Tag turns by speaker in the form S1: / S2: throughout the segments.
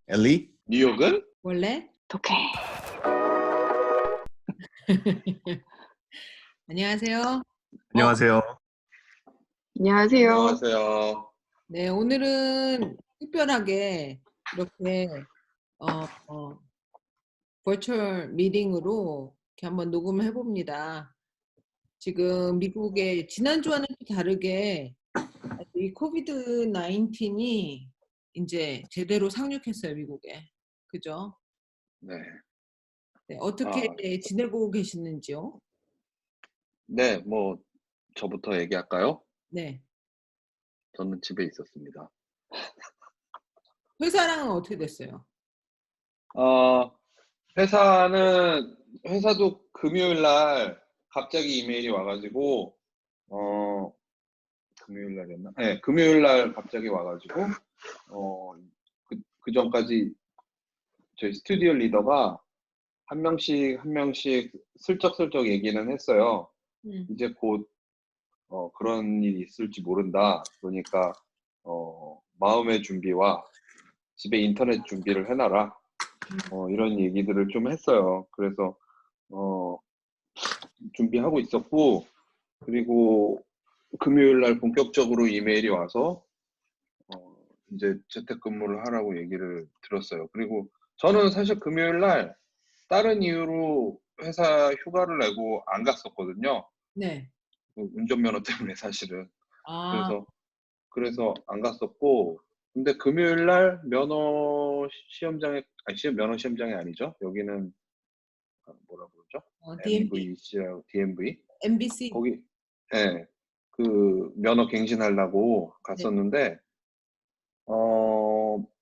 S1: 엘리?
S2: 뉴욕은?
S3: 원래?
S4: 독해.
S3: 안녕하세요.
S1: 안녕하세요.
S4: 안녕하세요.
S2: 안녕하세요.
S3: 네, 오늘은 특별하게 이렇게 버추얼 미팅으로 이렇게 한번 녹음을 해봅니다. 지금 미국의 지난주와는 또 다르게 이 코비드 19이 이제 제대로 상륙했어요, 미국에. 그죠?
S2: 네.
S3: 네, 어떻게 지내고 계시는지요?
S2: 네, 뭐 저부터 얘기할까요?
S3: 네.
S2: 저는 집에 있었습니다.
S3: 회사랑은 어떻게 됐어요?
S2: 회사도 금요일 날 갑자기 이메일이 와가지고 금요일 날이었나? 네, 금요일 날 갑자기 와가지고 그 전까지 저희 스튜디오 리더가 한 명씩 슬쩍슬쩍 얘기는 했어요. 이제 곧 그런 일이 있을지 모른다. 그러니까 마음의 준비와 집에 인터넷 준비를 해놔라. 이런 얘기들을 좀 했어요. 그래서 준비하고 있었고, 그리고 금요일 날 본격적으로 이메일이 와서 이제 재택근무를 하라고 얘기를 들었어요. 그리고 저는 사실 금요일 날 다른 이유로 회사 휴가를 내고 안 갔었거든요.
S3: 네.
S2: 운전면허 때문에 사실은.
S3: 아,
S2: 그래서 안 갔었고, 근데 금요일 날 면허 시험장이 아니죠. 여기는 뭐라 그러죠?
S3: DMV,
S2: MVC라고 DMV.
S3: MBC.
S2: 거기 예. 그 면허 갱신하려고 갔었는데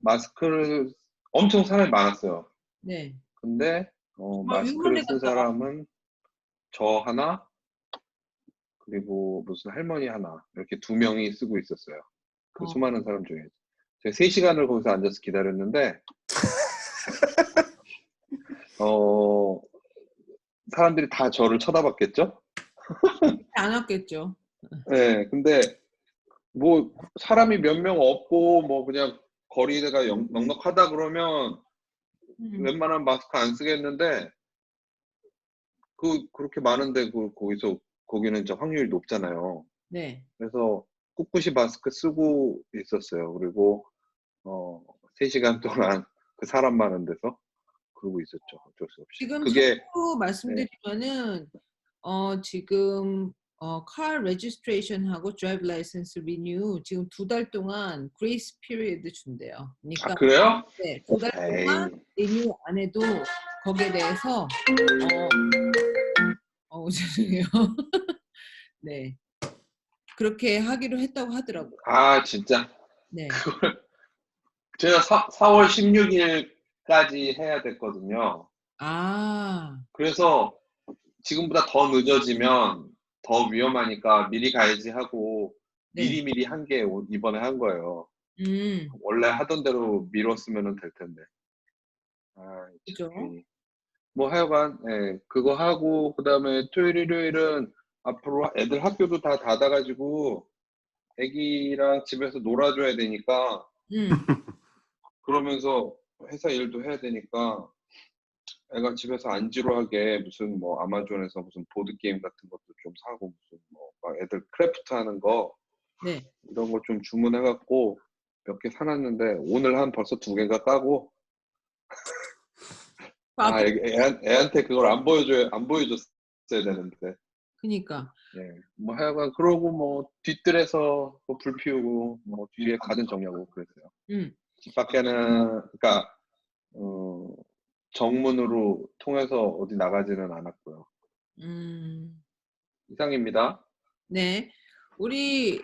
S2: 마스크를 엄청 사람이 많았어요.
S3: 네.
S2: 근데 마스크를
S3: 위험하네
S2: 쓴
S3: 갔다.
S2: 사람은 저 하나 그리고 무슨 할머니 하나 이렇게 두 명이 쓰고 있었어요. 그 수많은 사람 중에. 제가 3시간을 거기서 앉아서 기다렸는데 사람들이 다 저를 쳐다봤겠죠?
S3: 안 왔겠죠.
S2: 네, 근데 뭐 사람이 몇 명 없고 뭐 그냥 거리가 넉넉하다 그러면 웬만하면 마스크 안 쓰겠는데 그렇게 많은데 거기는 저 확률이 높잖아요.
S3: 네.
S2: 그래서 꿋꿋이 마스크 쓰고 있었어요. 그리고 3시간 동안 그 사람 많은 데서 그러고 있었죠. 어쩔 수 없이.
S3: 지금
S2: 그게
S3: 참고로 말씀드리면은 지금 car registration하고 drive license renew 지금 2달 동안 grace period 준대요. 그러니까
S2: 그래요?
S3: 네, 2달 동안 renew 안 해도 거기에 대해서 죄송해요. 네. 그렇게 하기로 했다고 하더라고요.
S2: 진짜.
S3: 네.
S2: 제가 4월 16일까지 해야 됐거든요. 그래서 지금보다 더 늦어지면 더 위험하니까 미리 가야지 하고
S3: 네.
S2: 미리 한 게 이번에 한 거예요. 원래 하던 대로 미뤘으면 될 텐데.
S3: 그죠?
S2: 뭐 하여간 그거 하고 그다음에 토요일 일요일은 앞으로 애들 학교도 다 닫아가지고 애기랑 집에서 놀아줘야 되니까 그러면서 회사 일도 해야 되니까 애가 집에서 안 지루하게 무슨 뭐 아마존에서 무슨 보드게임 같은 것도 좀 사고 무슨 뭐 막 애들 크래프트 하는 거
S3: 네.
S2: 이런 거 좀 주문해갖고 몇 개 사놨는데 오늘 벌써 2개가 까고 애한테 그걸 안 보여줬어야 되는데.
S3: 그니까.
S2: 뭐 하여간 그러고 뭐 뒤뜰에서 불 피우고 뭐 뒤에 가든 정리하고 그랬어요. 집 밖에는 그러니까 정문으로 통해서 어디 나가지는 않았고요. 이상입니다.
S3: 네. 우리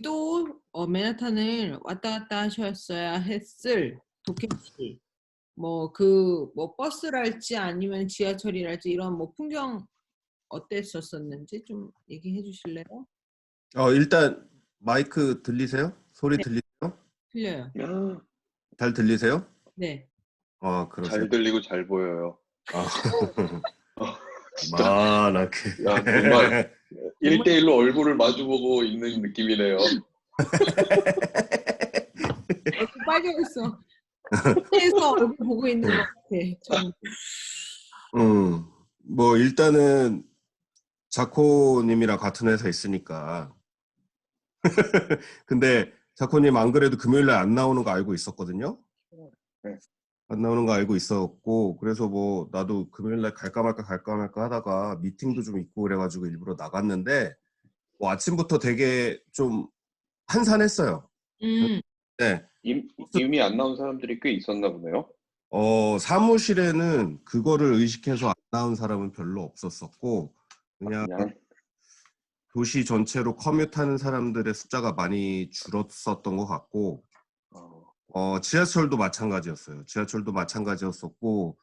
S3: 또 맨하탄을 왔다 갔다 하셨어야 했을 도케 씨. 뭐 버스랄지 아니면 지하철이랄지 이런 뭐 풍경 어땠었는지 좀 얘기해 주실래요?
S1: 일단 마이크 들리세요? 소리
S3: 네.
S1: 들리세요?
S3: 들려요.
S1: 잘 들리세요?
S3: 네.
S1: 그러세요.
S2: 잘 들리고 잘 보여요.
S1: 만하게.
S2: 야, 정말 1대1로 얼굴을 마주보고 있는 느낌이네요.
S3: 얼굴 빨개졌어. 그래서 얼굴 보고 있는 것 같아.
S1: 뭐 일단은 자코님이랑 같은 회사 있으니까. 근데 자코님 안 그래도 금요일날 안 나오는 거 알고 있었거든요.
S2: 네.
S1: 안 나오는 거 알고 있었고, 그래서 뭐 나도 금요일날 갈까 말까 하다가 미팅도 좀 있고 그래가지고 일부러 나갔는데, 뭐 아침부터 되게 좀 한산했어요. 네.
S2: 이미 안 나온 사람들이 꽤 있었나 보네요.
S1: 사무실에는 그거를 의식해서 안 나온 사람은 별로 없었었고, 그냥 도시 전체로 커뮤트하는 사람들의 숫자가 많이 줄었었던 것 같고, 지하철도 마찬가지였어요. 지하철도 마찬가지였었고,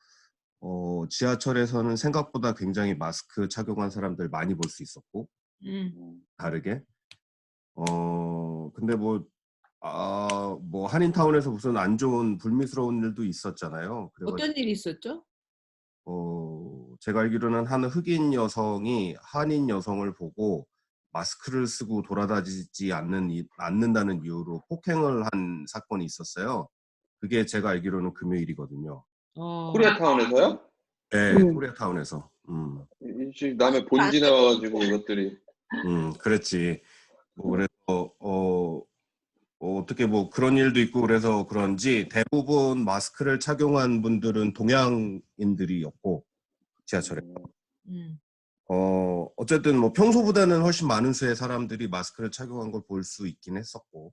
S1: 지하철에서는 생각보다 굉장히 마스크 착용한 사람들 많이 볼 수 있었고, 다르게. 근데 뭐 한인타운에서 무슨 안 좋은 불미스러운 일도 있었잖아요.
S3: 어떤 일이 있었죠?
S1: 제가 알기로는 한 흑인 여성이 한인 여성을 보고 마스크를 쓰고 돌아다니지 않는다는 이유로 폭행을 한 사건이 있었어요. 그게 제가 알기로는 금요일이거든요.
S2: 코리아타운에서요?
S1: 네, 코리아타운에서.
S2: 남의 본진에 와가지고 이것들이.
S1: 그랬지. 뭐 그래서 어떻게 뭐 그런 일도 있고 그래서 그런지 대부분 마스크를 착용한 분들은 동양인들이었고 지하철에. 어쨌든 뭐 평소보다는 훨씬 많은 수의 사람들이 마스크를 착용한 걸 볼 수 있긴 했었고,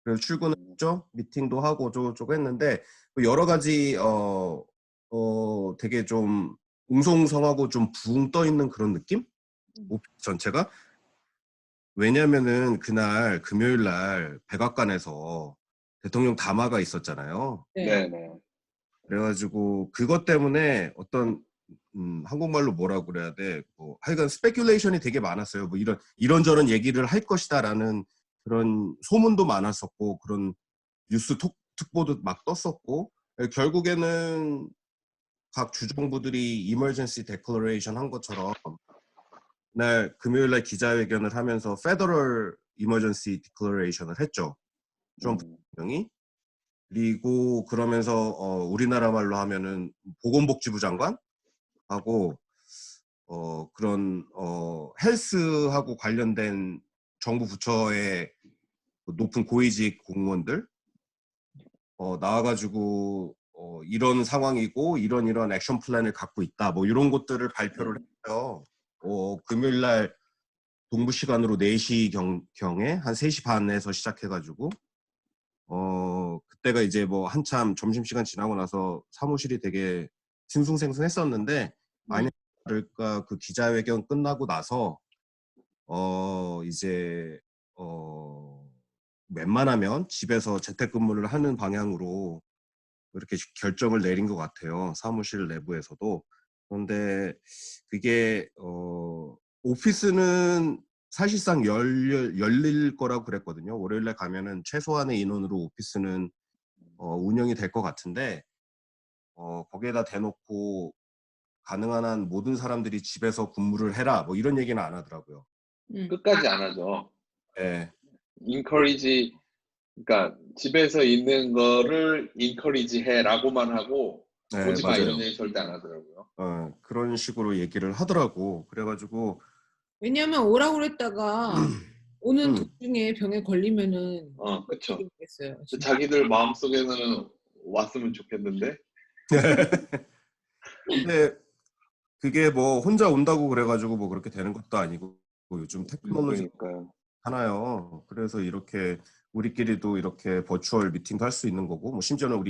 S1: 그래서 출근했죠, 미팅도 하고 저쩌고 했는데 여러 가지 되게 좀 웅성웅성하고 좀 붕 떠 있는 그런 느낌? 오피스 전체가. 왜냐면은 그날 금요일 날 백악관에서 대통령 담화가 있었잖아요.
S3: 네.
S1: 그래가지고 그것 때문에 어떤 한국말로 뭐라고 그래야 돼? 뭐 하여간 스페큘레이션이 되게 많았어요. 뭐 이런저런 얘기를 할 것이다라는 그런 소문도 많았었고, 그런 뉴스 특보도 막 떴었고, 결국에는 각 주정부들이 이머전시 데클러레이션 한 것처럼 날 금요일 날 기자회견을 하면서 페더럴 이머전시 디클러레이션을 했죠. 트럼프 대통령이. 그리고 그러면서 우리나라 말로 하면은 보건복지부 장관 하고 그런 헬스하고 관련된 정부 부처의 높은 고위직 공무원들 나와가지고 이런 상황이고 이런 액션 플랜을 갖고 있다, 뭐 이런 것들을 발표를 했어요. 금요일 날 동부 시간으로 4시 경에 한 3시 반에서 시작해가지고 그때가 이제 뭐 한참 점심시간 지나고 나서 사무실이 되게 싱숭생숭했었는데, 아니나 다를까 그 기자회견 끝나고 나서 이제 웬만하면 집에서 재택근무를 하는 방향으로 이렇게 결정을 내린 것 같아요, 사무실 내부에서도. 그런데 그게 오피스는 사실상 열릴 거라고 그랬거든요. 월요일에 가면은 최소한의 인원으로 오피스는 운영이 될 것 같은데, 거기에다 대놓고 가능한 한 모든 사람들이 집에서 근무를 해라, 뭐 이런 얘기는 안 하더라고요.
S2: 끝까지 안 하죠.
S1: 네.
S2: encourage, 그러니까 집에서 있는 거를 encourage 해라고만 하고
S1: 네,
S2: 오지 마
S1: 맞아요.
S2: 이런 얘기 절대 안 하더라고요.
S1: 그런 식으로 얘기를 하더라고. 그래가지고
S3: 왜냐면 오라고 그랬다가 오는 도중에 병에 걸리면은
S2: 그쵸.
S3: 모르겠어요.
S2: 자기들 마음속에는 왔으면 좋겠는데.
S1: 근데 그게 뭐 혼자 온다고 그래가지고 뭐 그렇게 되는 것도 아니고, 요즘 테크놀로지
S2: 그러니까요.
S1: 하나요. 그래서 이렇게 우리끼리도 이렇게 버추얼 미팅도 할 수 있는 거고, 뭐 심지어는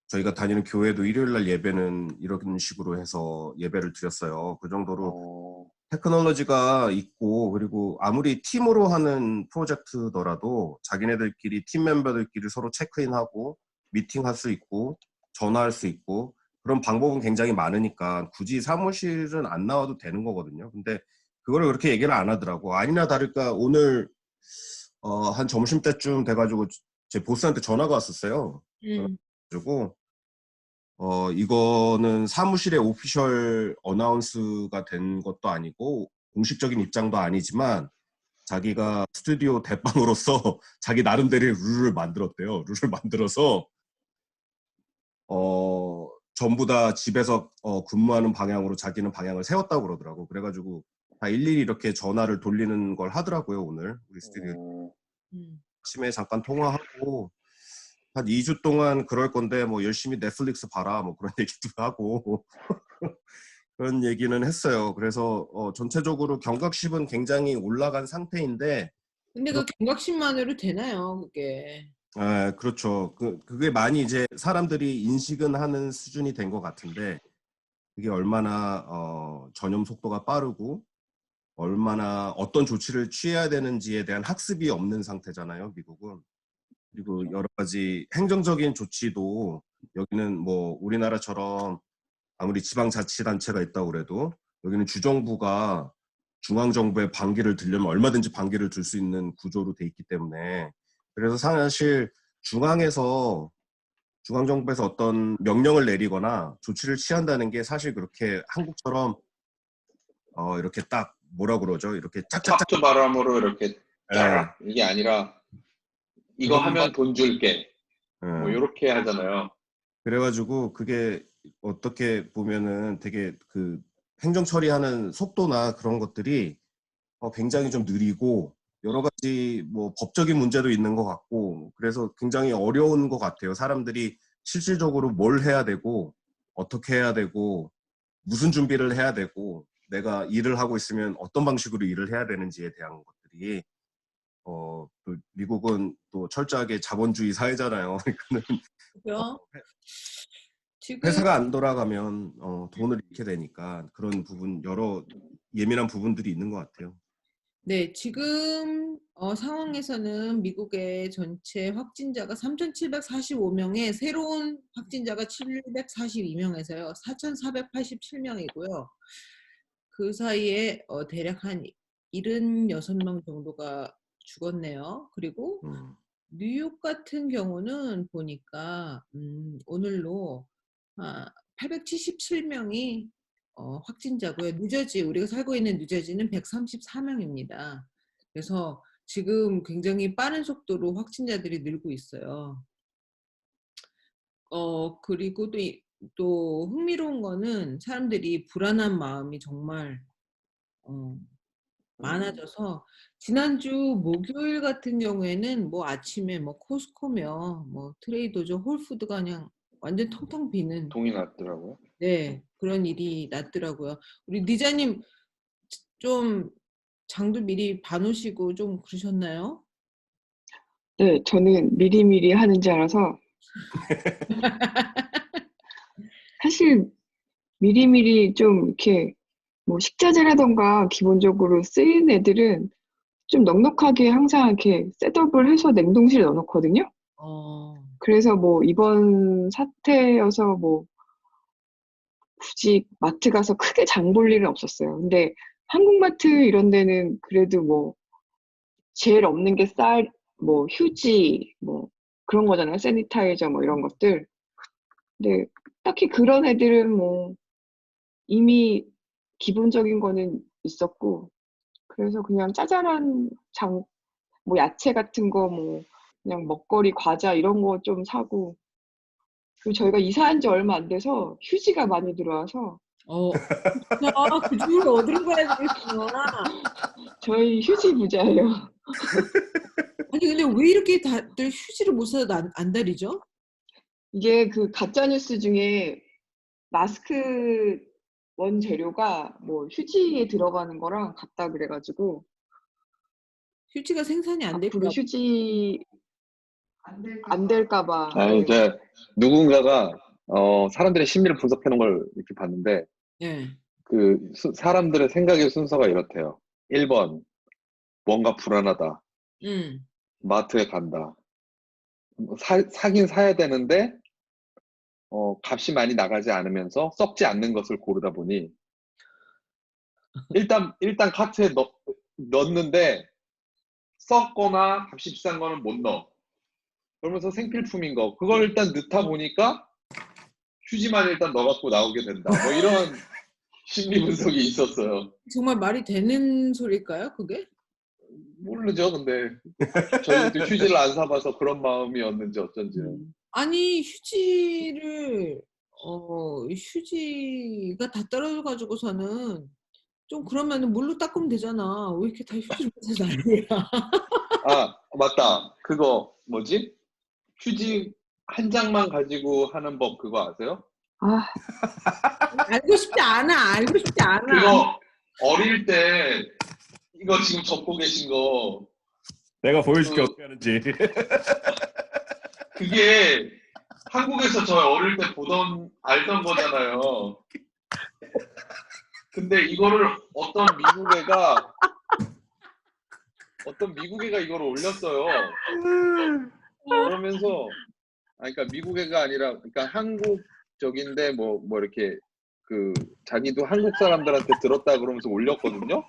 S1: 저희가 다니는 교회도 일요일 날 예배는 이런 식으로 해서 예배를 드렸어요. 그 정도로 테크놀로지가 있고, 그리고 아무리 팀으로 하는 프로젝트더라도 자기네들끼리 팀 멤버들끼리 서로 체크인하고 미팅할 수 있고 전화할 수 있고 그런 방법은 굉장히 많으니까 굳이 사무실은 안 나와도 되는 거거든요. 근데 그거를 그렇게 얘기를 안 하더라고. 아니나 다를까 오늘 한 점심때쯤 돼가지고 제 보스한테 전화가 왔었어요. 그래가지고 이거는 사무실의 오피셜 어나운스가 된 것도 아니고 공식적인 입장도 아니지만 자기가 스튜디오 대빵으로서 자기 나름대로의 룰을 만들었대요. 룰을 만들어서 전부 다 집에서 근무하는 방향으로 자기는 방향을 세웠다고 그러더라고. 그래가지고 다 일일이 이렇게 전화를 돌리는 걸 하더라고요, 오늘. 우리 스튜디오 아침에 잠깐 통화하고 한 2주 동안 그럴 건데 뭐 열심히 넷플릭스 봐라 뭐 그런 얘기도 하고 그런 얘기는 했어요. 그래서 전체적으로 경각심은 굉장히 올라간 상태인데
S3: 근데 그 경각심만으로 되나요, 그게?
S1: 그렇죠. 그게 많이 이제 사람들이 인식은 하는 수준이 된 것 같은데 그게 얼마나 전염 속도가 빠르고 얼마나 어떤 조치를 취해야 되는지에 대한 학습이 없는 상태잖아요, 미국은. 그리고 여러 가지 행정적인 조치도 여기는 뭐 우리나라처럼 아무리 지방자치단체가 있다고 그래도 여기는 주정부가 중앙정부의 반기를 들려면 얼마든지 반기를 들 수 있는 구조로 돼 있기 때문에 그래서 사실 중앙정부에서 어떤 명령을 내리거나 조치를 취한다는 게 사실 그렇게 한국처럼 이렇게 딱 뭐라 그러죠? 이렇게 짝짝짝
S2: 탁주 바람으로 이렇게 쫙
S1: 예,
S2: 이게 아니라 이거 하면 돈 줄게 뭐
S1: 예.
S2: 이렇게 하잖아요.
S1: 그래가지고 그게 어떻게 보면은 되게 그 행정 처리하는 속도나 그런 것들이 굉장히 좀 느리고 여러 가지 뭐 법적인 문제도 있는 것 같고 그래서 굉장히 어려운 것 같아요. 사람들이 실질적으로 뭘 해야 되고 어떻게 해야 되고 무슨 준비를 해야 되고 내가 일을 하고 있으면 어떤 방식으로 일을 해야 되는지에 대한 것들이 또 미국은 또 철저하게 자본주의 사회잖아요.
S3: 그죠? 지금
S1: 회사가 안 돌아가면 돈을 잃게 되니까 그런 부분 여러 예민한 부분들이 있는 것 같아요.
S3: 네, 지금 상황에서는 미국의 전체 확진자가 3,745명에 새로운 확진자가 742명에서요. 4,487명이고요. 그 사이에 대략 한 76명 정도가 죽었네요. 그리고
S1: 음,
S3: 뉴욕 같은 경우는 보니까 오늘로 877명이 확진자고요. 뉴저지, 우리가 살고 있는 뉴저지는 134명입니다. 그래서 지금 굉장히 빠른 속도로 확진자들이 늘고 있어요. 그리고 또 흥미로운 거는 사람들이 불안한 마음이 정말 많아져서 지난주 목요일 같은 경우에는 뭐 아침에 뭐 코스코며 뭐 트레이더조, 홀푸드가 그냥 완전 텅텅 비는
S2: 돈이 났더라고요.
S3: 네, 그런 일이 났더라고요. 우리 니자님 좀 장도 미리 봐놓으시고 좀 그러셨나요?
S4: 네, 저는 미리미리 하는 줄 알아서 사실 미리미리 좀 이렇게 뭐 식자재라던가 기본적으로 쓰이는 애들은 좀 넉넉하게 항상 이렇게 셋업을 해서 냉동실에 넣어놓거든요.
S3: 어,
S4: 그래서 뭐 이번 사태여서 뭐 굳이 마트 가서 크게 장볼 일은 없었어요. 근데 한국마트 이런 데는 그래도 뭐 제일 없는 게 뭐 휴지, 뭐 그런 거잖아요. 세니타이저 뭐 이런 것들. 근데 딱히 그런 애들은 뭐 이미 기본적인 거는 있었고, 그래서 그냥 짜잘한 뭐 야채 같은 거, 뭐 그냥 먹거리, 과자 이런 거 좀 사고, 그리고 저희가 이사한 지 얼마 안 돼서 휴지가 많이 들어와서
S3: 진짜 그 집을 어디로 가야 되겠구나.
S4: 저희 휴지 부자예요.
S3: 아니 근데 왜 이렇게 다들 휴지를 못 사서 안달이죠?
S4: 이게 그 가짜뉴스 중에 마스크 원재료가 뭐 휴지에 들어가는 거랑 같다 그래가지고
S3: 휴지가 생산이 안
S4: 앞으로
S3: 될까 봐.
S4: 휴지 안 될까 봐.
S2: 이제 누군가가 사람들의 심리를 분석해 놓은 걸 이렇게 봤는데
S3: 네.
S2: 그 사람들의 생각의 순서가 이렇대요. 1번 뭔가 불안하다.
S3: 음.
S2: 마트에 간다. 사긴 사야 되는데 값이 많이 나가지 않으면서 썩지 않는 것을 고르다 보니 일단 카트에 넣는데 썩거나 값이 비싼 거는 못 넣어. 그러면서 생필품인 거 그걸 일단 넣다 보니까 휴지만 일단 넣어갖고 나오게 된다. 뭐 이런 심리 분석이 있었어요.
S3: 정말 말이 되는 소리일까요, 그게?
S2: 모르죠. 근데 저희도 휴지를 안 사봐서 그런 마음이었는지 어쩐지는.
S3: 아니 휴지가 다 떨어져가지고서는 좀 그러면은 물로 닦으면 되잖아. 왜 이렇게 다 휴지를 해서 난리야?
S2: 아, 맞다. 그거 뭐지? 휴지 한 장만 가지고 하는 법 그거 아세요?
S4: 아,
S3: 알고 싶지 않아. 알고 싶지 않아.
S2: 그거 어릴 때 이거 지금 적고 계신 거
S1: 내가 보여줄게
S2: 그-
S1: 어떻게 하는지.
S2: 그게 한국에서 저 어릴 때 보던 알던 거잖아요. 근데 이거를 어떤 미국 애가 이걸 올렸어요. 그러면서 그러니까 미국 애가 아니라 그러니까 한국적인데 뭐 이렇게 그 자기도 한국 사람들한테 들었다 그러면서 올렸거든요.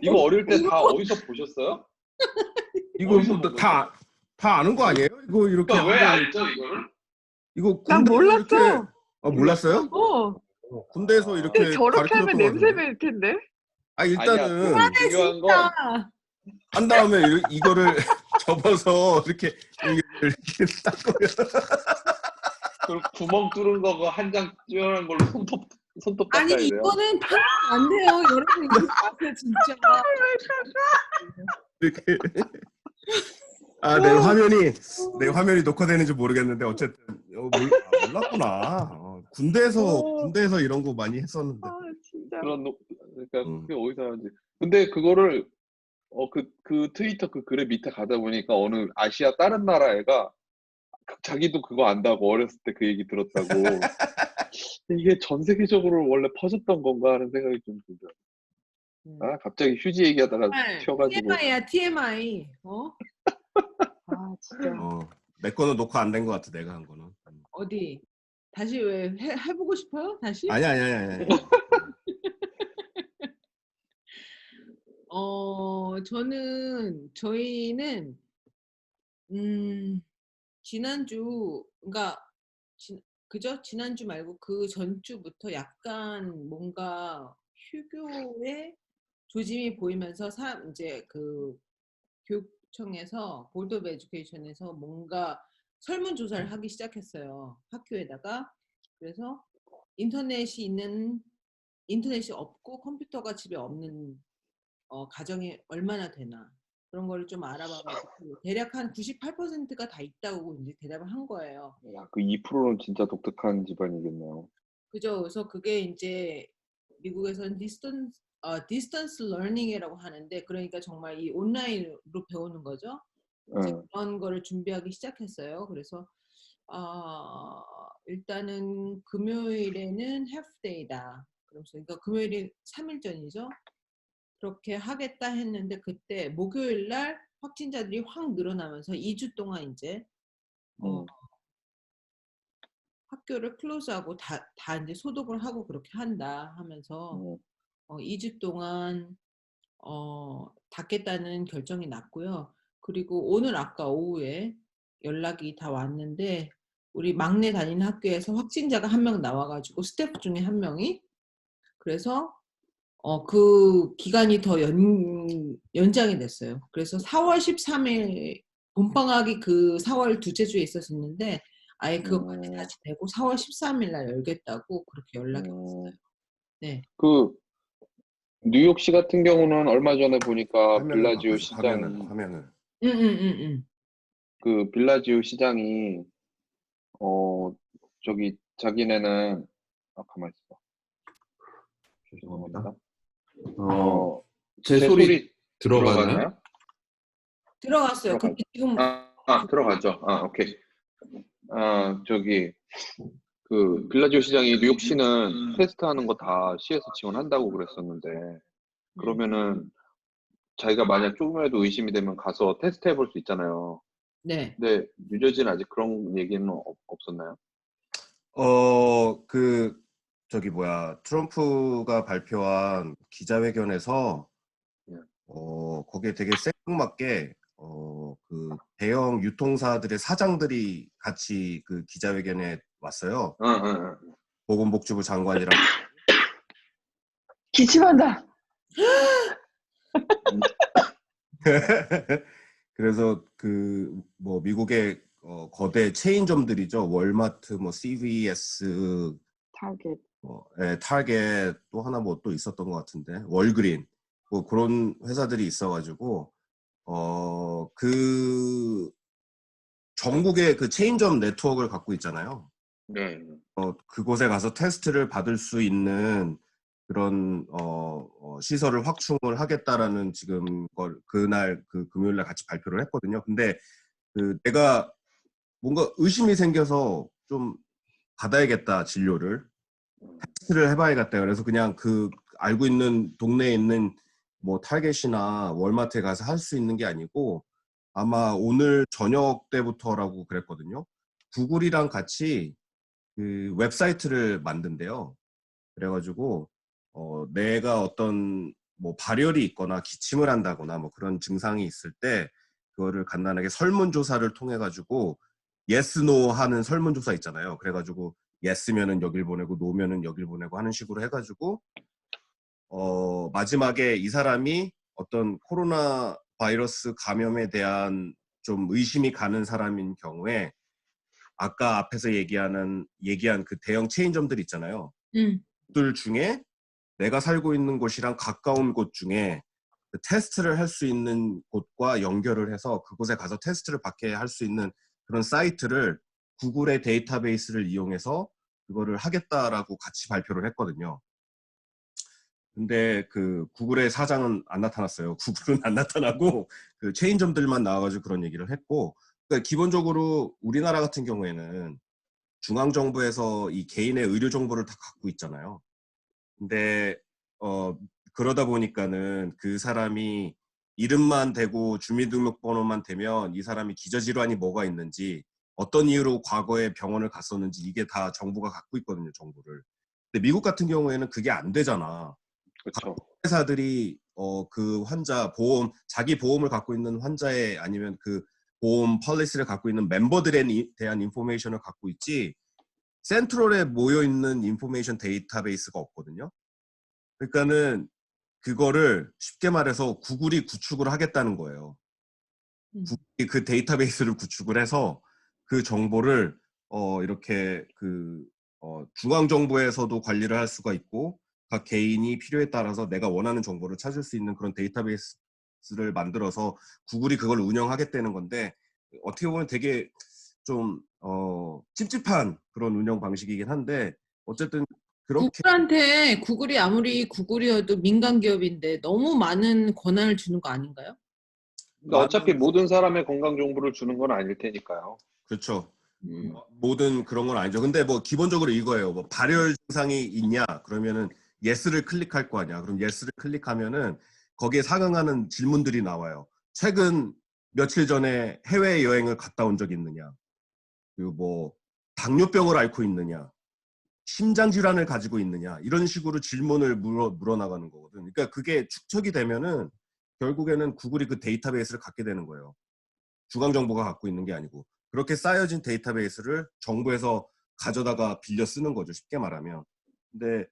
S2: 이거 어릴 때 다 어디서 보셨어요?
S1: 이거
S2: 어디서
S1: 뭐
S2: 본
S1: 다 아는 거 아니에요? 이거 이렇게
S2: 그러니까 왜
S1: 한번-
S2: 알죠 이거를?
S1: 이거
S4: 난
S1: 군대에서
S4: 몰랐어.
S1: 이렇게 몰랐어요?
S4: 어,
S1: 군대에서
S4: 근데
S1: 이렇게
S4: 저렇게
S1: 가르쳐
S4: 하면
S1: 줬던 거
S4: 냄새
S1: 같은데.
S4: 날 텐데.
S1: 아 일단은
S2: 아니야, 중요한 건
S3: 진짜.
S1: 한 다음에 이거를 접어서 이렇게 닦으면
S2: 그 구멍 뚫은 거 한 장 찌어난 걸로 손톱 닦아야
S3: 아니
S2: 돼요.
S3: 이거는 편집 안 돼요. 여러분 이거 아세요 진짜.
S1: 이렇게 내 화면이 녹화되는지 모르겠는데 어쨌든 몰랐구나. 군대에서 이런 거 많이 했었는데.
S4: 아, 진짜.
S2: 그러니까 그게 어디서 하는지. 근데 그거를 그 트위터 그 글의 밑에 가다 보니까 어느 아시아 다른 나라 애가 자기도 그거 안다고 어렸을 때 그 얘기 들었다고. 이게 전 세계적으로 원래 퍼졌던 건가 하는 생각이 좀 들죠. 아 갑자기 휴지 얘기하다가 튀어가지고.
S3: TMI야 TMI. 어?
S4: 아, 진짜.
S1: 내 거는 녹화 안 된 것 같아. 내가 한 거는.
S3: 어디? 다시 왜 해보고 싶어요? 다시?
S1: 아니.
S3: 저희는 지난주 그러니까 그죠? 지난주 말고 그 전주부터 약간 뭔가 휴교의 조짐이 보이면서 이제 그 교육청에서 보드 오브 에듀케이션에서 뭔가 설문조사를 하기 시작했어요. 학교에다가. 그래서 인터넷이 없고 컴퓨터가 집에 없는 가정이 얼마나 되나 그런 거를 좀 알아봐가지고 대략 한 98%가 다 있다고 이제 대답을 한 거예요.
S2: 야, 그 2%는 진짜 독특한 집안이겠네요.
S3: 그죠? 그래서 그게 이제 미국에서는 디스턴스 러닝이라고 하는데 그러니까 정말 이 온라인으로 배우는 거죠. 이제 그런 거를 준비하기 시작했어요. 그래서 일단은 금요일에는 half-day다. 그러니까 금요일이 3일 전이죠. 그렇게 하겠다 했는데 그때 목요일 날 확진자들이 확 늘어나면서 2주 동안 이제 학교를 클로즈하고 다 이제 소독을 하고 그렇게 한다 하면서 2주 동안 닫겠다는 결정이 났고요. 그리고 오늘 아까 오후에 연락이 다 왔는데 우리 막내 다니는 학교에서 확진자가 한 명 나와가지고 스태프 중에 한 명이 그래서 그 기간이 더 연장이 됐어요. 그래서 4월 13일 봄방학이 그 4월 둘째 주에 있었는데 아예 그것까지 다시 되고 4월 13일 날 열겠다고 그렇게 연락이 왔어요. 네.
S2: 그 뉴욕시 같은 경우는 얼마 전에 보니까 빌라지오 시장이
S1: 화면을.
S2: 그 빌라지오 시장이 저기 자기네는 가만히 있어. 죄송합니다.
S5: 제 소리 들어가나요?
S3: 들어갔어요. 근데 지금
S2: 들어가죠. 오케이. 저기 그 빌라지오 시장이 뉴욕시는 테스트하는 거 다 시에서 지원한다고 그랬었는데 그러면은 자기가 만약 조금이라도 의심이 되면 가서 테스트 해볼 수 있잖아요.
S3: 네.
S2: 근데 뉴저지는 아직 그런 얘기는 없었나요?
S1: 트럼프가 발표한 기자회견에서 거기에 되게 생뚱맞게 그 대형 유통사들의 사장들이 같이 그 기자회견에 왔어요. 보건복지부 장관이랑.
S4: 기침한다.
S1: 그래서 그 뭐 미국의 거대 체인점들이죠. 월마트, 뭐 CVS,
S4: 타겟.
S1: 타겟 또 하나 뭐 또 있었던 것 같은데 월그린 뭐 그런 회사들이 있어가지고 그 전국의 그 체인점 네트워크를 갖고 있잖아요.
S2: 네.
S1: 그곳에 가서 테스트를 받을 수 있는 그런 시설을 확충을 하겠다라는 지금 그날 그 금요일 날 같이 발표를 했거든요. 근데 내가 뭔가 의심이 생겨서 좀 받아야겠다 진료를 테스트를 해봐야겠다. 그래서 그냥 그 알고 있는 동네에 있는 뭐 타겟이나 월마트에 가서 할 수 있는 게 아니고 아마 오늘 저녁 때부터라고 그랬거든요. 구글이랑 같이 그 웹사이트를 만든대요. 그래가지고 내가 어떤 뭐 발열이 있거나 기침을 한다거나 뭐 그런 증상이 있을 때 그거를 간단하게 설문조사를 통해 가지고 yes, no 하는 설문조사 있잖아요. 그래가지고 yes면은 여길 보내고 no면은 여길 보내고 하는 식으로 해가지고 마지막에 이 사람이 어떤 코로나 바이러스 감염에 대한 좀 의심이 가는 사람인 경우에 아까 앞에서 얘기한 그 대형 체인점들 있잖아요. 들 중에 내가 살고 있는 곳이랑 가까운 곳 중에 그 테스트를 할 수 있는 곳과 연결을 해서 그곳에 가서 테스트를 받게 할 수 있는 그런 사이트를 구글의 데이터베이스를 이용해서 그거를 하겠다라고 같이 발표를 했거든요. 근데 그 구글의 사장은 안 나타났어요. 구글은 안 나타나고 그 체인점들만 나와가지고 그런 얘기를 했고, 그러니까 기본적으로 우리나라 같은 경우에는 중앙정부에서 이 개인의 의료 정보를 다 갖고 있잖아요. 근데 그러다 보니까는 그 사람이 이름만 대고 주민등록번호만 대면 이 사람이 기저질환이 뭐가 있는지 어떤 이유로 과거에 병원을 갔었는지 이게 다 정부가 갖고 있거든요, 정보를. 근데 미국 같은 경우에는 그게 안 되잖아.
S2: 그렇죠.
S1: 회사들이 그 환자 보험 자기 보험을 갖고 있는 환자의 아니면 그 보험 폴리시를 갖고 있는 멤버들에 대한 인포메이션을 갖고 있지 센트럴에 모여 있는 인포메이션 데이터베이스가 없거든요. 그러니까는 그거를 쉽게 말해서 구글이 구축을 하겠다는 거예요. 구글이 그 데이터베이스를 구축을 해서 그 정보를 이렇게 그 중앙정부에서도 관리를 할 수가 있고 각 개인이 필요에 따라서 내가 원하는 정보를 찾을 수 있는 그런 데이터베이스를 만들어서 구글이 그걸 운영하겠다는 건데 어떻게 보면 되게 좀 찝찝한 그런 운영 방식이긴 한데 어쨌든 그렇게
S3: 구글한테 구글이 아무리 구글이어도 민간 기업인데 너무 많은 권한을 주는 거 아닌가요?
S2: 그러니까 어차피 모든 사람의 건강 정보를 주는 건 아닐 테니까요.
S1: 그렇죠. 모든 그런 건 아니죠. 근데 뭐 기본적으로 이거예요. 뭐 발열 증상이 있냐? 그러면은 yes를 클릭할 거 아니야. 그럼 yes를 클릭하면은 거기에 상응하는 질문들이 나와요. 최근 며칠 전에 해외 여행을 갔다 온 적이 있느냐? 그리고 뭐 당뇨병을 앓고 있느냐? 심장 질환을 가지고 있느냐? 이런 식으로 질문을 물어나가는 거거든. 그러니까 그게 축적이 되면은 결국에는 구글이 그 데이터베이스를 갖게 되는 거예요. 중앙정부가 갖고 있는 게 아니고 그렇게 쌓여진 데이터베이스를 정부에서 가져다가 빌려 쓰는 거죠. 쉽게 말하면. 근데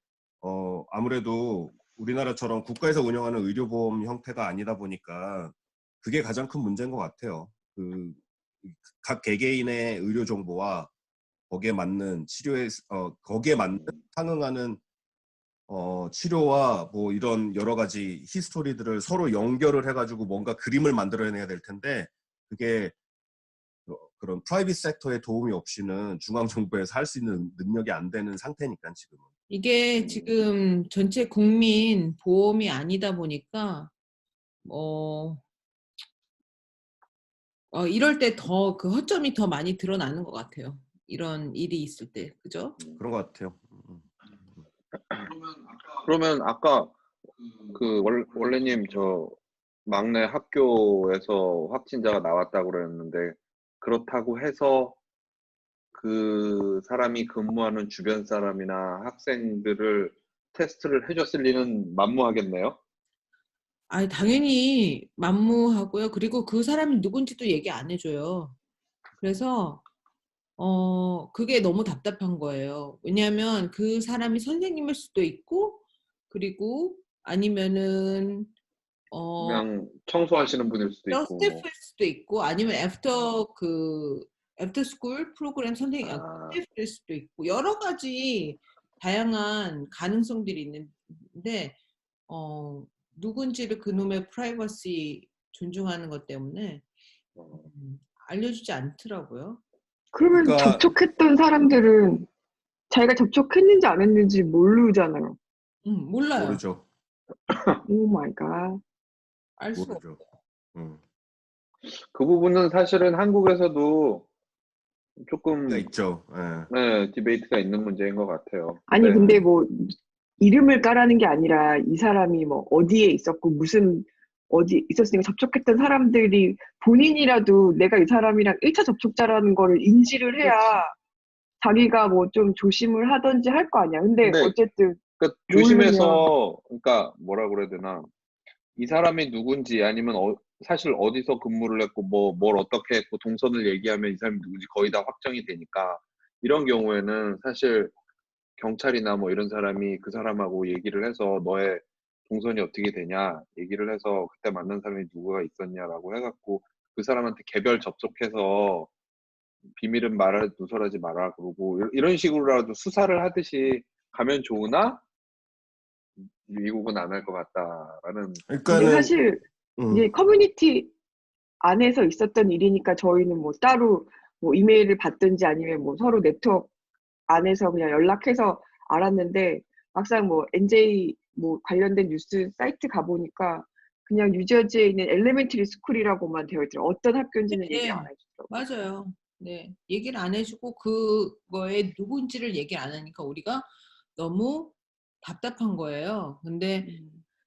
S1: 아무래도 우리나라처럼 국가에서 운영하는 의료보험 형태가 아니다 보니까 그게 가장 큰 문제인 것 같아요. 그 각 개개인의 의료 정보와 거기에 맞는 치료에 거기에 맞는 상응하는 치료와 뭐 이런 여러 가지 히스토리들을 서로 연결을 해가지고 뭔가 그림을 만들어내야 될 텐데 그게 그런 프라이빗 섹터의 도움이 없이는 중앙정부에서 할 수 있는 능력이 안 되는 상태니까 지금은.
S3: 이게 지금 전체 국민 보험이 아니다 보니까 이럴 때 더 그 허점이 더 많이 드러나는 것 같아요. 이런 일이 있을 때, 그죠?
S1: 그런 것 같아요.
S2: 그러면 아까 그 원래님 저 막내 학교에서 확진자가 나왔다고 그랬는데 그렇다고 해서 그 사람이 근무하는 주변 사람이나 학생들을 테스트를 해줬을 리는 만무하겠네요.
S3: 아니, 당연히 만무하고요. 그리고 그 사람이 누군지도 얘기 안 해줘요. 그래서 그게 너무 답답한 거예요. 왜냐하면 그 사람이 선생님일 수도 있고, 그리고 아니면은
S2: 그냥 청소하시는 분일 수도 있고 뭐.
S3: 스태프일 수도 있고, 아니면 애프터 애프터스쿨 프로그램 선생님,
S2: 아,
S3: 스태프일 수도 있고 여러 가지 다양한 가능성들이 있는데 누군지를 그놈의 프라이버시 존중하는 것 때문에
S2: 어,
S3: 알려주지 않더라고요.
S4: 그러면
S1: 그러니까
S4: 접촉했던 사람들은 자기가 접촉했는지 안 했는지 모르잖아요.
S3: 몰라요.
S1: 모르죠.
S4: 오 마이 갓.
S3: 알 수가
S1: 모르죠. 음.
S2: 그 부분은 사실은 한국에서도
S1: 가
S2: 조금
S1: 있죠. 예.
S2: 네, 디베이트가 있는 문제인 것 같아요.
S4: 아니
S2: 네.
S4: 근데 뭐 이름을 까라는 게 아니라 이 사람이 뭐 어디에 있었고 무슨 어디 있었으니까 접촉했던 사람들이 본인이라도 내가 이 사람이랑 1차 접촉자라는 거를 인지를 해야 자기가 뭐 좀 조심을 하든지 할 거 아니야. 근데
S2: 근데
S4: 어쨌든
S2: 그러니까
S4: 모르면
S2: 조심해서 그러니까 뭐라 그래야 되나 이 사람이 누군지 아니면 사실 어디서 근무를 했고 뭐 뭘 어떻게 했고 동선을 얘기하면 이 사람이 누군지 거의 다 확정이 되니까 이런 경우에는 사실 경찰이나 뭐 이런 사람이 그 사람하고 얘기를 해서 너의 동선이 어떻게 되냐 얘기를 해서 그때 만난 사람이 누구가 있었냐라고 해갖고 그 사람한테 개별 접촉해서 비밀은 누설하지 마라 그러고 이런 식으로라도 수사를 하듯이 가면 좋으나 미국은 안 할 것 같다라는.
S4: 근데
S1: 그러니까는
S4: 사실 이게
S1: 음.
S4: 커뮤니티 안에서 있었던 일이니까 저희는 뭐 따로 뭐 이메일을 받든지 아니면 뭐 서로 네트워크 안에서 그냥 연락해서 알았는데 막상 뭐 NJ 뭐 관련된 뉴스 사이트 가보니까 그냥 뉴저지에 있는 엘레멘터리 스쿨이라고만 되어 있더라고요. 어떤 학교인지는 얘기 안
S3: 네,
S4: 해주더라고요.
S3: 맞아요. 네, 얘기를 안 해주고 그거에 누군지를 얘기를 안 하니까 우리가 너무 답답한 거예요. 근데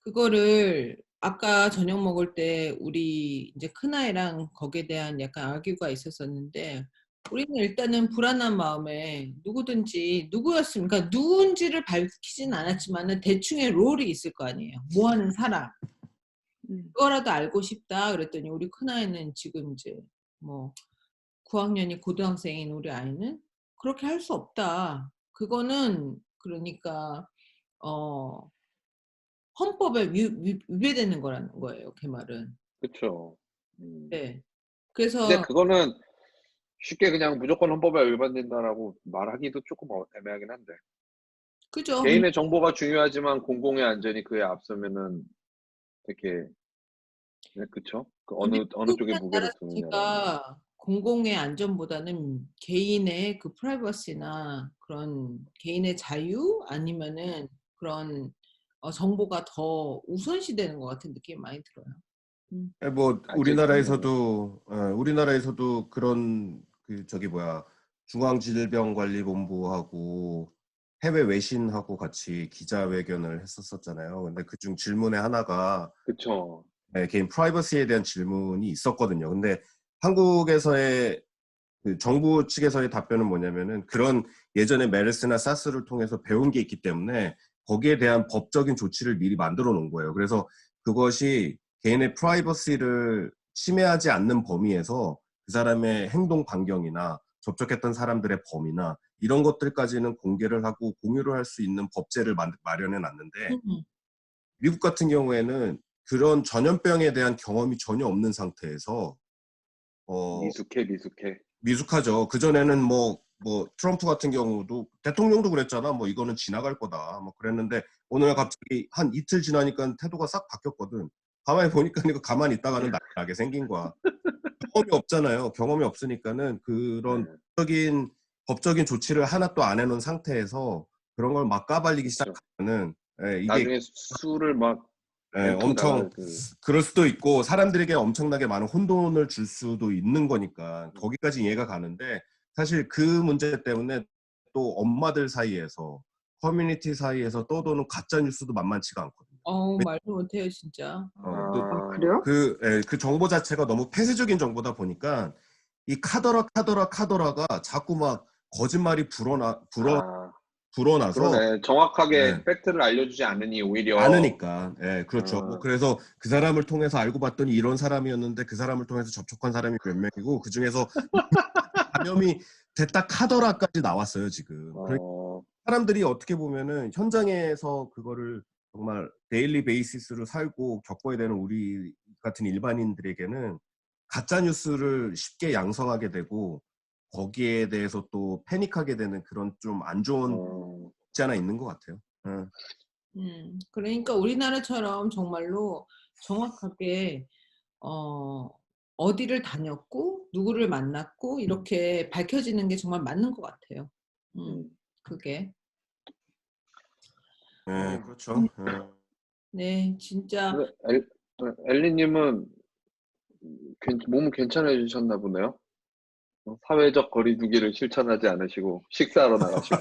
S3: 그거를 아까 저녁 먹을 때 우리 이제 큰아이랑 거기에 대한 약간 아규가 있었었는데 우리는 일단은 불안한 마음에 누구든지 누구였습니까? 누군지를 밝히진 않았지만은 대충의 롤이 있을 거 아니에요. 뭐 하는 사람. 그거라도 알고 싶다 그랬더니 우리 큰아이는 지금 이제 뭐 9학년이 고등학생인 우리 아이는 그렇게 할 수 없다. 그거는 그러니까 헌법에 위배되는 거라는 거예요. 그 말은.
S2: 그렇죠.
S3: 네.
S2: 근데
S3: 그래서
S2: 그거는 쉽게 그냥 무조건 헌법에 위반된다라고 말하기도 조금 애매하긴 한데
S3: 그죠.
S2: 개인의 정보가 중요하지만 공공의 안전이 그에 앞서면은 되게 네, 그쵸? 그
S3: 근데
S2: 어느 쪽에
S3: 미국이라는 나라
S2: 무게를 두느냐라는 거.
S3: 자체가 공공의 안전보다는 개인의 그 프라이버시나 그런 개인의 자유 아니면은 그런 정보가 더 우선시되는 것 같은 느낌이 많이 들어요.
S1: 뭐
S2: 아직 뭐
S1: 우리나라에서도 그런 그 저기 뭐야 중앙질병관리본부하고 해외 외신하고 같이 기자회견을 했었잖아요. 근데 그중 질문의 하나가
S2: 그쵸.
S1: 개인 프라이버시에 대한 질문이 있었거든요. 근데 한국에서의 그 정부 측에서의 답변은 뭐냐면은 그런 예전에 메르스나 사스를 통해서 배운 게 있기 때문에 거기에 대한 법적인 조치를 미리 만들어 놓은 거예요. 그래서 그것이 개인의 프라이버시를 침해하지 않는 범위에서 그 사람의 행동 반경이나 접촉했던 사람들의 범위나 이런 것들까지는 공개를 하고 공유를 할 수 있는 법제를 마련해 놨는데 미국 같은 경우에는 그런 전염병에 대한 경험이 전혀 없는 상태에서
S2: 미숙해.
S1: 미숙하죠. 그전에는 뭐 트럼프 같은 경우도 대통령도 그랬잖아. 뭐 이거는 지나갈 거다. 뭐 그랬는데 오늘 갑자기 한 이틀 지나니까 태도가 싹 바뀌었거든. 가만히 보니까 이거 가만히 있다가는 나게 생긴 거야. 경험이 없잖아요. 경험이 없으니까는 그런
S2: 네,
S1: 법적인 조치를 하나 또 안 해놓은 상태에서 그런 걸 막 까발리기
S2: 그쵸.
S1: 시작하면은 이게
S2: 나중에 수를 막 멘토
S1: 엄청
S2: 나갈 그
S1: 그럴 수도 있고 사람들에게 엄청나게 많은 혼돈을 줄 수도 있는 거니까 거기까지 이해가 가는데 사실 그 문제 때문에 또 엄마들 사이에서 커뮤니티 사이에서 떠도는 가짜 뉴스도 만만치가 않거든요.
S3: 말도 못해요, 진짜.
S4: 아,
S2: 아,
S4: 그래요?
S1: 그 정보 자체가 너무 폐쇄적인 정보다 보니까 이 카더라가 자꾸 막 거짓말이
S2: 아,
S1: 불어나서
S2: 그러네. 정확하게
S1: 예,
S2: 팩트를 알려주지 않으니 오히려
S1: 않으니까. 예, 그렇죠. 뭐
S2: 어,
S1: 그래서 그 사람을 통해서 알고 봤더니 이런 사람이었는데 그 사람을 통해서 접촉한 사람이 몇 명이고 그 중에서 감염이 됐다 카더라까지 나왔어요, 지금. 그러니까
S2: 어,
S1: 사람들이 어떻게 보면은 현장에서 그거를 정말 데일리 베이시스로 살고 겪어야 되는 우리 같은 일반인들에게는 가짜 뉴스를 쉽게 양성하게 되고 거기에 대해서 또 패닉하게 되는 그런 좀 안 좋은 있지 않아 있는 것 같아요.
S3: 그러니까 우리나라처럼 정말로 정확하게 어디를 다녔고 누구를 만났고 이렇게 밝혀지는 게 정말 맞는 것 같아요. 그게.
S1: 네, 그렇죠.
S3: 네, 진짜.
S2: 엘리님은 몸은 괜찮아지셨나 보네요. 사회적 거리두기를 실천하지 않으시고 식사하러 나가시고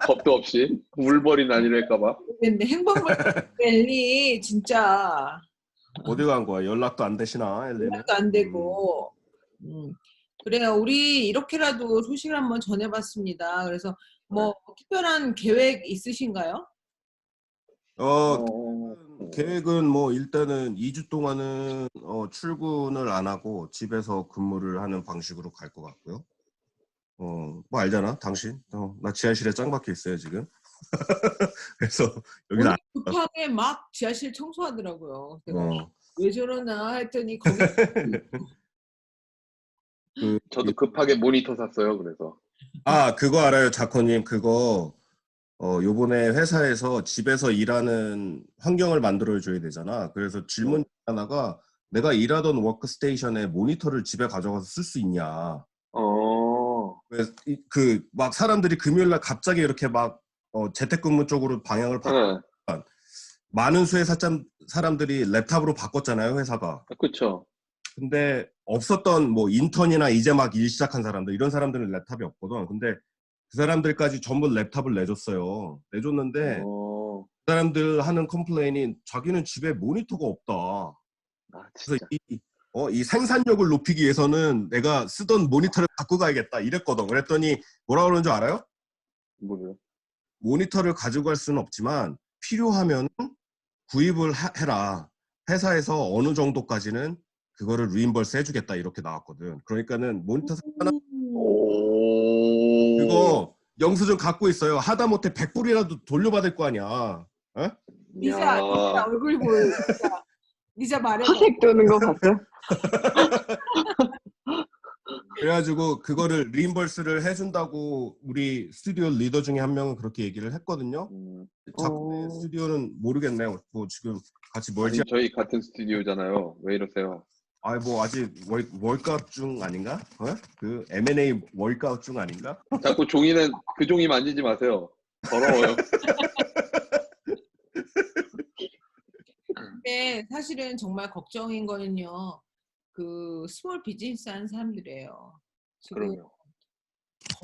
S2: 겁도 없이 물벌이 나뉘랄까봐.
S3: 근데 행방불명 엘리 진짜
S1: 어디 간 거야? 연락도 안 되시나, 엘리는?
S3: 연락도 안 되고. 그래요. 우리 이렇게라도 소식을 한번 전해봤습니다. 그래서 뭐 특별한 계획 있으신가요?
S1: 계획은 뭐 일단은 2주 동안은 출근을 안 하고 집에서 근무를 하는 방식으로 갈 것 같고요. 뭐 알잖아, 당신. 나 지하실에 짱 박혀 있어요 지금. 그래서 여기서
S3: 오늘 급하게 막 지하실 청소하더라고요. 내가 왜 저러나 했더니 거기
S2: 저도 급하게 모니터 샀어요. 그래서
S1: 그거 알아요, 자커님. 그거 요번에 회사에서 집에서 일하는 환경을 만들어줘야 되잖아. 그래서 질문 하나가 내가 일하던 워크스테이션에 모니터를 집에 가져가서 쓸 수 있냐. 그래서 막 사람들이 금요일날 갑자기 이렇게 막 재택근무 쪽으로 방향을 바꾸니까 많은 수의 사람들이 랩탑으로 바꿨잖아요, 회사가.
S2: 그렇죠.
S1: 근데 없었던 뭐 인턴이나 이제 막 일 시작한 사람들, 이런 사람들은 랩탑이 없거든. 근데 그 사람들까지 전부 랩탑을 내줬어요. 내줬는데 그 사람들 하는 컴플레인이 자기는 집에 모니터가 없다. 그래서 이 생산력을 높이기 위해서는 내가 쓰던 모니터를 갖고 가야겠다 이랬거든. 그랬더니 뭐라 그러는 줄 알아요?
S2: 뭐요?
S1: 모니터를 가지고 갈 수는 없지만 필요하면 구입을 해라. 회사에서 어느 정도까지는 그거를 리임버스 해주겠다 이렇게 나왔거든. 그러니까는 모니터 하나 그거 영수증 갖고 있어요. 하다못해 100불이라도 돌려받을 거 아니야.
S3: 니자 얼굴 보여. 니자 말해봐.
S4: 화색 도는 거 봤어요?
S1: 그래가지고 그거를 리임버스를 해준다고 우리 스튜디오 리더 중에 한 명은 그렇게 얘기를 했거든요. 자꾸 스튜디오는 모르겠네요. 뭐 지금 같이 멀지.
S2: 아니, 저희 같은 스튜디오잖아요. 왜 이러세요?
S1: 뭐 아직 월드컵 중 아닌가? 그 M&A 월드컵 중 아닌가?
S2: 자꾸 종이는 그 종이 만지지 마세요. 더러워요.
S3: 근데 사실은 정말 걱정인 거는요. 그 스몰 비즈니스 하는 사람들이에요. 지금
S2: 그럼요.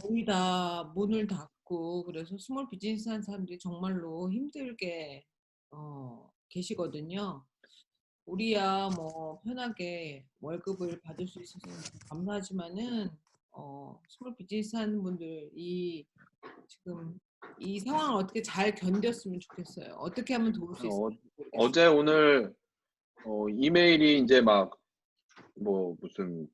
S3: 거의 다 문을 닫고 그래서 스몰 비즈니스 하는 사람들이 정말로 힘들게 계시거든요. 우리야 뭐 편하게 월급을 받을 수 있어서 감사하지만은 스몰 비즈니스 하는 분들이 지금 이 상황을 어떻게 잘 견뎠으면 좋겠어요. 어떻게 하면 도울 수 있을지 모르겠어요.
S2: 어제 오늘 이메일이 이제 막 뭐 무슨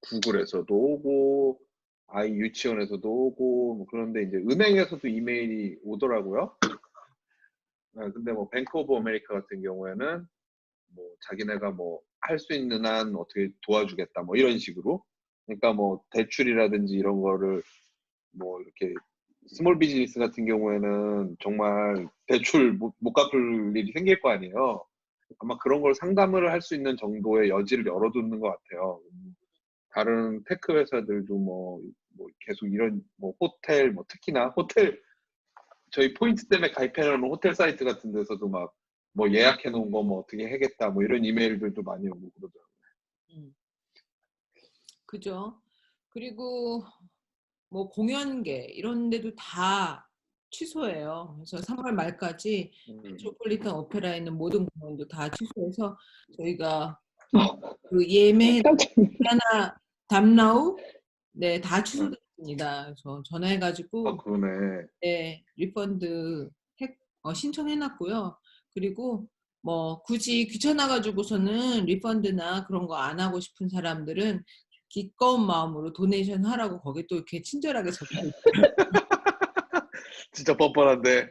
S2: 구글에서도 오고 아이 유치원에서도 오고 뭐 그런데 이제 은행에서도 이메일이 오더라고요. 근데 뭐 뱅크 오브 아메리카 같은 경우에는 뭐 자기네가 뭐 할 수 있는 한 어떻게 도와주겠다 뭐 이런 식으로. 그러니까 뭐 대출이라든지 이런 거를 뭐 이렇게 스몰 비즈니스 같은 경우에는 정말 대출 못 갚을 일이 생길 거 아니에요. 아마 그런 걸 상담을 할 수 있는 정도의 여지를 열어두는 것 같아요. 다른 테크 회사들도 뭐 계속 이런 뭐 호텔 뭐 특히나 호텔 저희 포인트 때문에 가입해놓은 호텔 사이트 같은 데서도 막 뭐 예약해놓은 거 뭐 어떻게 해겠다 뭐 이런 이메일들도 많이 오고 그러더라고요.
S3: 그죠. 그리고 뭐 공연계 이런 데도 다 취소해요. 그래서 3월 말까지 메트로폴리탄 오페라에 있는 모든 공연도 다 취소해서 저희가 그 예매 하나 담나우 다 취소됐습니다. 그래서 전화해가지고
S2: 그러네.
S3: 리펀드 신청해놨고요. 그리고 뭐 굳이 귀찮아가지고서는 리펀드나 그런 거 안 하고 싶은 사람들은 기꺼운 마음으로 도네이션 하라고 거기 또 이렇게 친절하게 적혀있어요.
S2: 진짜 뻔뻔한데.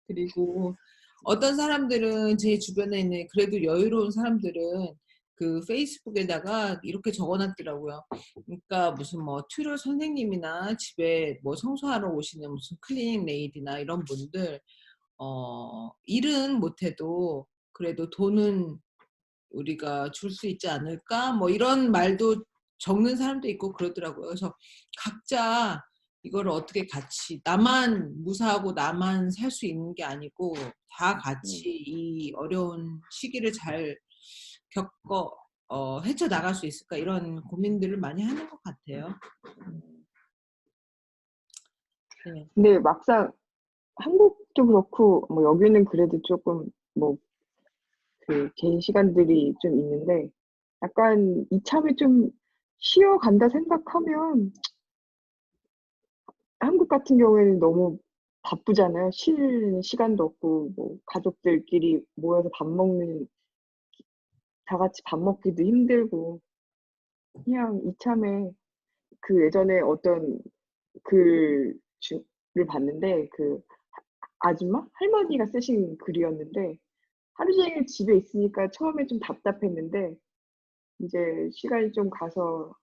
S3: 그리고 어떤 사람들은 제 주변에 있는 그래도 여유로운 사람들은 그 페이스북에다가 이렇게 적어놨더라고요. 그러니까 무슨 뭐 튜tor 선생님이나 집에 뭐 청소하러 오시는 무슨 클리닝 레이디나 이런 분들 일은 못해도 그래도 돈은 우리가 줄 수 있지 않을까? 뭐 이런 말도 적는 사람도 있고 그러더라고요. 그래서 각자 이거를 어떻게 같이 나만 무사하고 나만 살 수 있는 게 아니고 다 같이 이 어려운 시기를 잘 헤쳐나갈 수 있을까 이런 고민들을 많이 하는 것 같아요. 네.
S4: 근데 막상 한국도 그렇고 뭐 여기는 그래도 조금 뭐 그 개인 시간들이 좀 있는데 약간 이참에 좀 쉬어간다 생각하면 한국 같은 경우에는 너무 바쁘잖아요. 쉴 시간도 없고 뭐 가족들끼리 모여서 다 같이 밥 먹기도 힘들고 그냥 이참에 그 예전에 어떤 글을 봤는데 그 아줌마? 할머니가 쓰신 글이었는데 하루 종일 집에 있으니까 처음에 좀 답답했는데 이제 시간이 좀 가서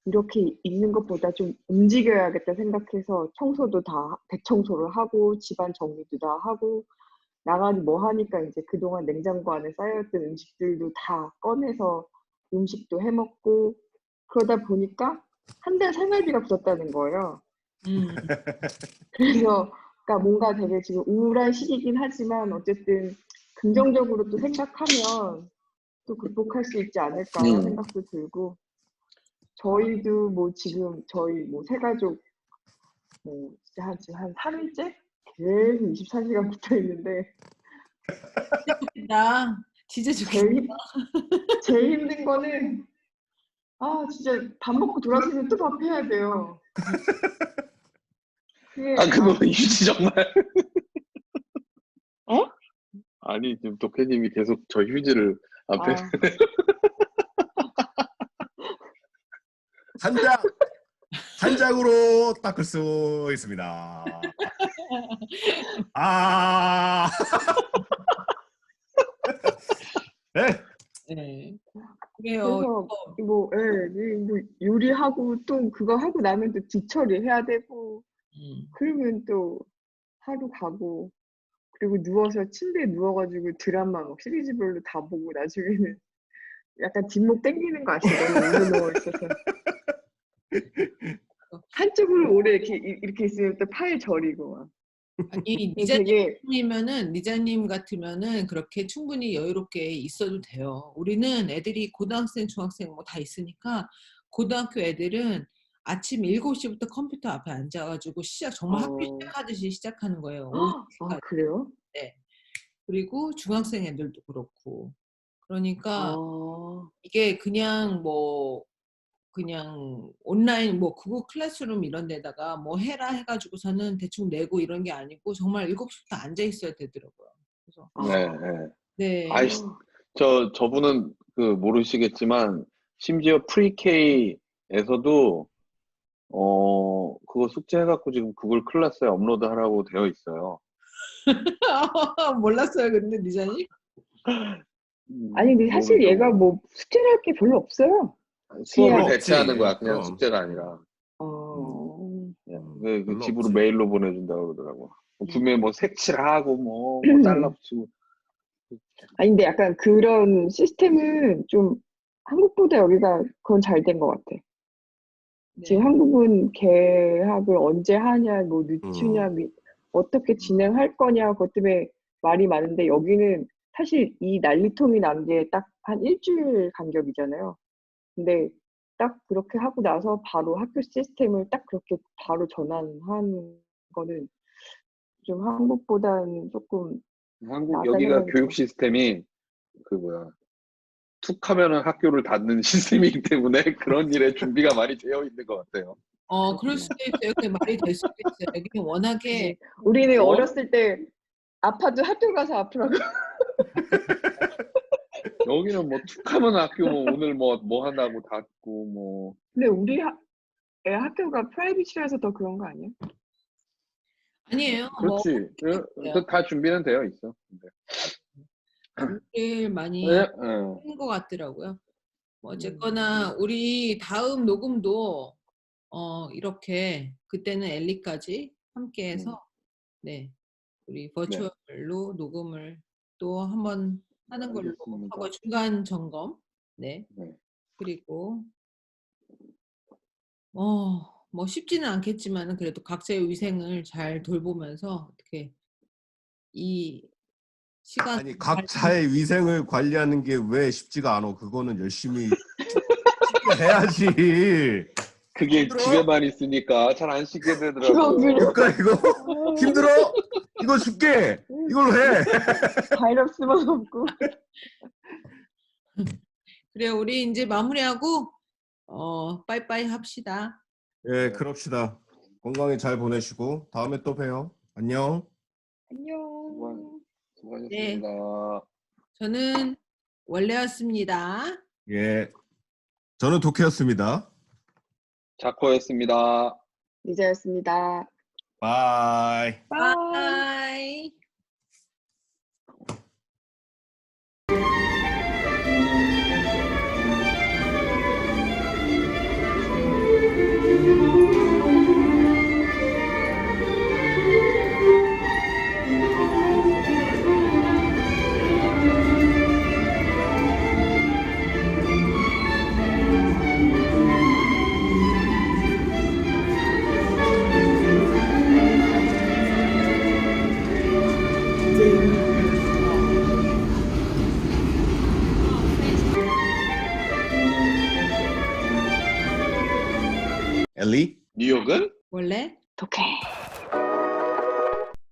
S4: 이렇게 있는 것보다 좀 움직여야겠다 생각해서 청소도 다 대청소를 하고 집안 정리도 다 하고 나가니 뭐 하니까 이제 그동안 냉장고 안에 쌓여있던 음식들도 다 꺼내서 음식도 해 먹고 그러다 보니까 한 달 생활비가 붙었다는 거예요. 그래서 그러니까 뭔가 되게 지금 우울한 시기긴 하지만 어쨌든 긍정적으로 또 생각하면 또 극복할 수 있지 않을까 생각도 들고 저희도 뭐 지금 저희 뭐 세 가족 뭐 진짜 지금 한 3일째 계속 24시간 붙어 있는데
S3: 나 진짜 좋겠다.
S4: 제일 힘든 거는 진짜 밥 먹고 돌아서면 또 밥 해야 돼요. 그게
S2: 그거 유지 정말.
S4: 어?
S2: 아니, 지금 독해님이 계속 저 휴지를 앞에.
S1: 한 장으로 닦을 수 있습니다. 네.
S3: 네. 그래요.
S4: 그래서 뭐 요리하고 또 그거 하고 나면 또 뒤처리해야 되고 그러면 또 하루 가고 그리고 누워서 침대에 누워가지고 드라마 막 시리즈별로 다 보고 나중에는 약간 뒷목 땡기는 거 아시죠? 너무 오래 누워 있어서 한쪽으로 오래 이렇게 있으면 또 팔 저리고 막.
S3: 아니
S4: 되게
S3: 리자님 같으면은 그렇게 충분히 여유롭게 있어도 돼요. 우리는 애들이 고등학생, 중학생 뭐 다 있으니까 고등학교 애들은 아침 7시부터 컴퓨터 앞에 앉아가지고 정말 학교 시작하듯이 시작하는 거예요. 오후 2시까지.
S4: 그래요?
S3: 네. 그리고 중학생 애들도 그렇고. 그러니까 이게 그냥 온라인 뭐 구글 클래스룸 이런 데다가 뭐 해라 해가지고서는 대충 내고 이런 게 아니고 정말 7시부터 앉아 있어야 되더라고요. 그래서 네.
S2: 저분은 모르시겠지만 심지어 프리케이에서도 그거 숙제해갖고 지금 구글 클래스에 업로드하라고 되어 있어요.
S3: 몰랐어요, 근데 리자님?
S4: 아니 근데 사실 얘가 뭐 숙제를 할 게 별로 없어요.
S2: 수업을 대체하는 거야. 그냥 숙제가 아니라. 그 집으로 메일로 보내준다고 그러더라고. 분명히 뭐 색칠하고 뭐 잘라붙이고.
S4: 아니 근데 약간 그런 시스템은 좀 한국보다 여기가 그건 잘 된 것 같아. 지금 한국은 개학을 언제 하냐, 뭐 늦추냐, 어떻게 진행할 거냐 그것 때문에 말이 많은데 여기는 사실 이 난리통이 난 게 딱 한 일주일 간격이잖아요. 근데 딱 그렇게 하고 나서 바로 학교 시스템을 딱 그렇게 바로 전환한 거는 좀 한국보다는 조금
S2: 여기가 교육 시스템이 툭 하면은 학교를 닫는 시스템이기 때문에 그런 일에 준비가 많이 되어 있는 것 같아요.
S3: 그럴 수도 있어요. 그게 말이 될 수도 있어요. 여기는 워낙에
S4: 우리는 어렸을 때 아파도 학교 가서 아프라고.
S2: 여기는 뭐 툭 하면 학교 뭐 오늘 뭐 한다고 닫고 뭐.
S4: 근데 우리 학교가 프라이빗이라서 더 그런 거 아니에요?
S3: 아니에요.
S2: 그렇지. 다 준비는 되어 있어.
S3: 준비를 많이 하는 것 같더라고요. 뭐 어쨌거나 우리 다음 녹음도 이렇게 그때는 엘리까지 함께해서 네 우리 버추얼로 녹음을 또 한번 하는 걸로
S2: 알겠습니다.
S3: 하고 중간 점검 네
S2: 네.
S3: 그리고 뭐 쉽지는 않겠지만은 그래도 각자의 위생을 잘 돌보면서 어떻게 이 시간
S1: 아니 각자의 위생을 관리하는 게 왜 쉽지가 않아. 그거는 열심히 해야지.
S2: 그게
S1: 힘들어?
S2: 집에만 있으니까 잘 안 씻게 되더라고요.
S1: 그러니까 이거 힘들어? 이거 줄게. 이걸로 해.
S4: 바이러스만 없고.
S3: 그래 우리 이제 마무리하고 빠이빠이 합시다.
S1: 예, 그럽시다. 건강히 잘 보내시고 다음에 또 봬요. 안녕.
S4: 안녕.
S2: 수고하셨습니다.
S3: 저는 원래였습니다.
S1: 예. 저는 독해였습니다.
S2: 자코였습니다.
S4: 리자였습니다.
S1: 바이.
S3: 바이.
S1: 엘리?
S2: 뉴욕은?
S3: 원래
S4: 독해.